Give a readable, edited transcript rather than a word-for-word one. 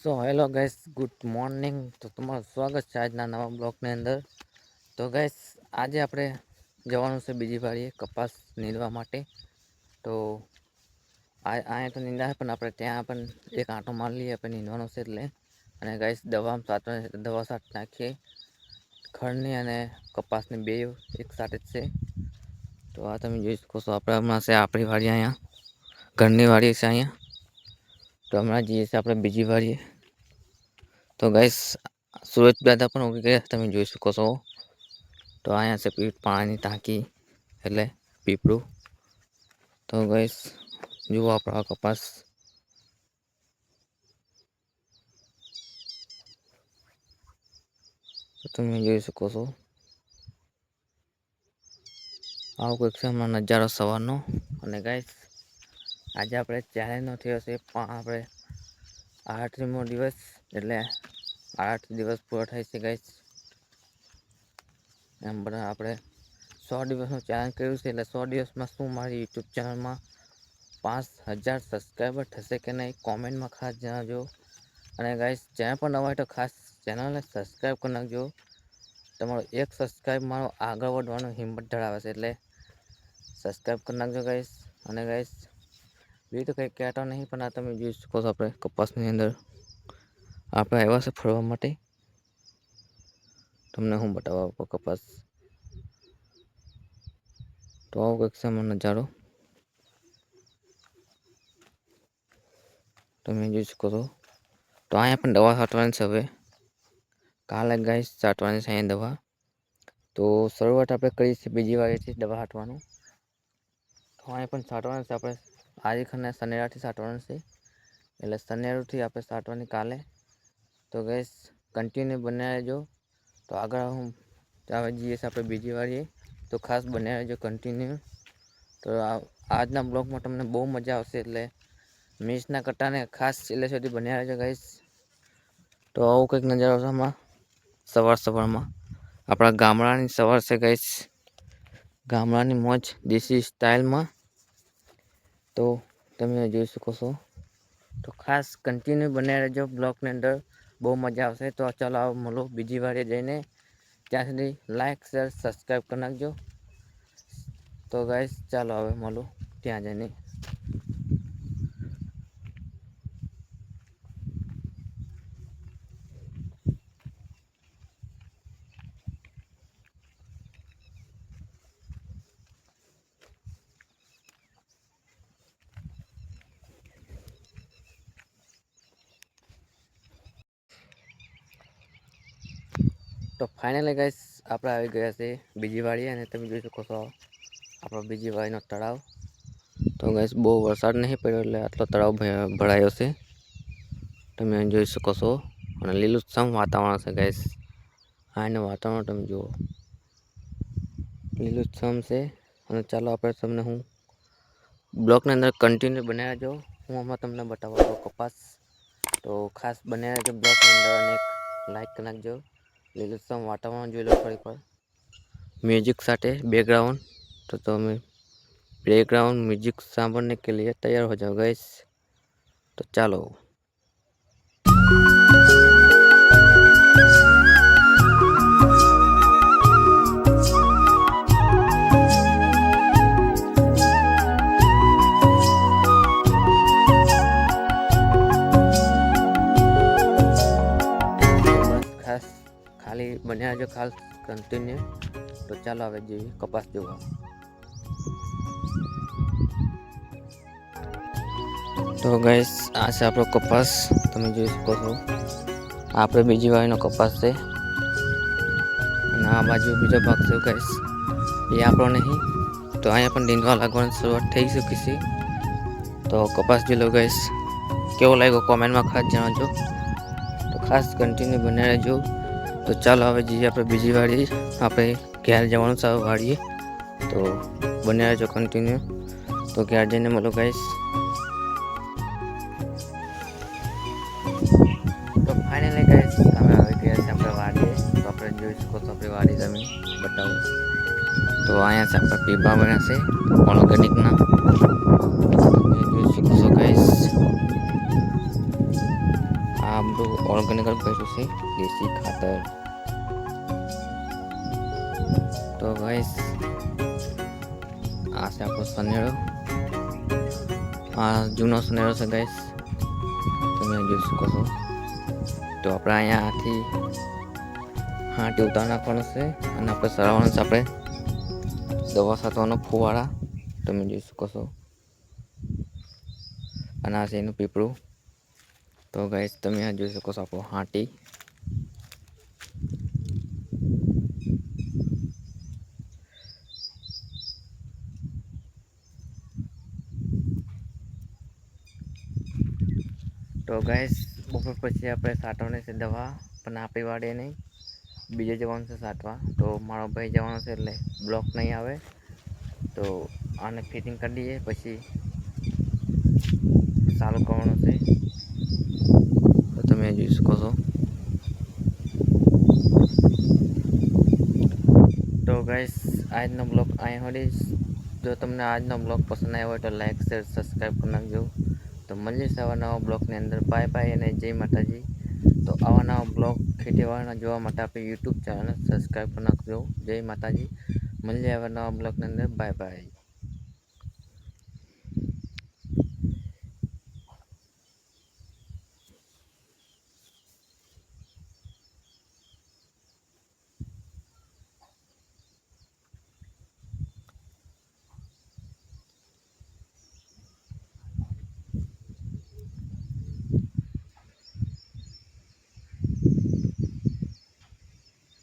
So hello guys, good morning. તો તમારું સ્વાગત છે આજના નવા બ્લોગની અંદર. તો ગાઈસ, આજે આપણે જવાનું છે બીજી વારીએ કપાસ નીંદવા માટે. તો અહીંયા તો નીંદા પણ આપણે ત્યાં પણ એક આંટો મારી લઈએ, આપણે નીંદવાનું છે એટલે. અને ગાઈસ, દવા સાટ નાખીએ ખડની અને કપાસની બે એક સાથે જ છે. તો આ તમે જોઈ શકો છો, આપણે હમણાં છે આપણી વાડી અહીંયા ઘરની વાડી છે અહીંયા. તો હમણાં જઈએ છીએ આપણે બીજી વારીએ. તો ગાઈસ, સુરજ દાદા પણ ઉગી ગયા તમે જોઈ શકો છો. તો અહીંયા છે પાણીની ટાંકી એટલે પીપળું. તો ગાઈસ, જુઓ આપણા કપાસ. તો તમે જોઈ શકો છો, આવો કંઈક છે હમણાં નજારો સવારનો. અને ગાઈસ, આજે આપણે ચેલેન્જનો થયો છે આપણે 8મો દિવસ, એટલે 8 દિવસ પૂરા થાય છે ગાઈસ. એમ બધા આપણે 100 દિવસનું ચેલેન્જ કર્યું છે, એટલે 100 દિવસમાં શું મારી યુટ્યુબ ચેનલમાં 5000 સબસ્ક્રાઈબર થશે કે નહીં, કોમેન્ટમાં ખાસ જણાવજો. અને ગાઈસ, ચેનલ પર નવા હોય તો ખાસ ચેનલને સબસ્ક્રાઈબ કરી નાખજો. તમારો એક સબસ્ક્રાઈબ મારો આગળ વધવાનો હિંમત ધરાવે છે, એટલે સબસ્ક્રાઈબ કરી નાખજો ગાઈસ. અને ગાઈસ, બીજું તો કંઈ કહેતો નહીં, પણ આ તમે જોઈ શકો છો આપણે કપાસની અંદર આપણે આવ્યા છે ફરવા માટે. તમને હું બતાવવા કપાસ. તો આવો કંઈક છે એમાં નજારો તમે જોઈ શકો છો. તો અહીંયા પણ દવા છાંટવાની છે હવે. કાલે ગાઈસ છાંટવાની છે અહીંયા દવા. તો શરૂઆત આપણે કરી છે બીજી વારીથી દવા છાંટવાનું. તો અહીંયા પણ છાંટવાનું છે આપણે આરીખના શનેરાથી છાંટવાનું છે, એટલે શનેરુથી આપણે છાંટવાની કાલે. તો ગાઈસ, કન્ટિન્યુ બન્યા રહેજો. તો આગળ હું હવે જઈએ છીએ આપણે બીજી વારીએ, તો ખાસ બન્યા રહેજો કન્ટિન્યુ. તો આજના બ્લોગમાં તમને બહુ મજા આવશે, એટલે મિસ ના કરતા ને ખાસ છેલ્લે સુધી બન્યા રહેજો ગાઈસ. તો આવું કંઈક નજારો છે હમણાં સવારમાં આપણા ગામડાની સવાર છે ગાઈસ, ગામડાની મોજ દેશી સ્ટાઇલમાં. તો તમે જોઈ શકો છો. તો ખાસ કન્ટિન્યુ બન્યા રહેજો બ્લોગની અંદર, બહુ મજા આવશે. તો ચાલો આવો મળો બીજી વારે જઈને, ત્યાં સુધી લાઈક શેર સબસ્ક્રાઈબ કરી નાખજો. તો ગાઈસ, ચાલો હવે મળો ત્યાં જઈને. તો ફાઇનલી ગાઈસ, આપણે આવી ગયા છે બીજી વાડીએ, અને તમે જોઈ શકો છો આપણો બીજી વાડીનો તળાવ. તો ગાઈસ, બહુ વરસાદ નહીં પડ્યો, એટલે આટલો તળાવ ભરાયો છે તમે જોઈ શકો છો. અને લીલુંછમ વાતાવરણ છે ગાઈસ. આનું વાતાવરણ તમે જુઓ, લીલુંછમ છે. અને ચાલો આપણે તમને હું બ્લોકની અંદર કન્ટિન્યુ બનાવી રહેજો. હું હમણાં તમને બતાવવા કપાસ. તો ખાસ બનાવી રહેજો બ્લોકની અંદર, અને એક લાઈક કરી નાખજો. લીલુંછમ વાતાવરણ જોઈ લો થોડીક વાર म्यूजिक साथे बैकग्राउंड. तो तुम्हें बैकग्राउंड म्यूजिक सामने के लिए तैयार हो जाओ गाइस. तो चलो खास खाली बने जो खास कंटिन्यू. तो ચાલો હવે જઈએ કપાસ જોવા. તો ગાઈસ, આ છે આપણો કપાસ, તમે જોઈ શકો છો. આપણે બીજી વારીનો કપાસ છે, અને આ બાજુ બીજો ભાગ છે ગાઈસ, એ આપણો નહીં. તો અહીંયા પણ નીંદવા લાગવાની શરૂઆત થઈ ચૂકી છે. તો કપાસ જોઈ લો ગાઈસ, કેવો લાગ્યો કોમેન્ટમાં ખાસ જણાવજો. તો ખાસ કન્ટિન્યુ બન્યા રહેજો. તો ચાલો હવે જઈએ આપણે બીજી વારી, આપણે ઘેર જવાનું છે વાળીએ. તો બન્યા રહેજો કન્ટિન્યુ. તો ઘેર જઈને મળો ગાઈસ. તો ફાઇનલી ગાઈસ, અમે આવી ગયા છે આપણે વાડીએ. તો આપણે જોઈ શકો છો આપણી વાડી, તમે બતાવો. તો અહીંયા છે આપણા પીપા બન્યા છે ઓર્ગેનિકના, જોઈ શકો છો ગાઈસ. આ ઓર્ગેનિક ભર્યું છે, દેશી ખાતર. તો ગાઈસ આ છે આપણો સનેડો. આ જૂનો સનેડો છે ગાઈસ, તમે જોઈ શકો છો. તો આપણે અહીંયાથી હાંટી ઉતાર નાખવાનો છે અને આપણે સરાવવાનું છે આપણે દવા છાંટવાનો ફુવારા, તમે જોઈ શકો છો. અને આ છે એનું પીપળું. તો ગાઈસ તમે આ જોઈ શકો છો આપણો હાંટી. તો ગાઈસ બપોર પછી આપણે છાંટવાની છે દવા, પણ આપણી વાડે નહીં, બીજે જવાનું છે છાંટવા. તો મારો ભાઈ જવાનો છે એટલે બ્લોક નહીં આવે. તો આને ફિટિંગ કરી દઈએ પછી ચાલુ કરવાનું છે. તો તમે જોઈ શકો છો. તો ગાઈસ આજનો બ્લોગ અહીં સુધી. જો તમને આજનો બ્લોગ પસંદ આવ્યો હોય તો લાઈક શેર સબસ્ક્રાઈબ કરી નાખજો. તો મળીએ આવા નવા બ્લોગની અંદર. બાય બાય અને જય માતાજી. તો આવા નવા બ્લોગ ખેતીવાડીના જોવા માટે આપણે યુટ્યુબ ચેનલ સબસ્ક્રાઈબ કરી નાખજો. જય માતાજી. મળીએ આવા નવા બ્લોગની અંદર. Bye bye.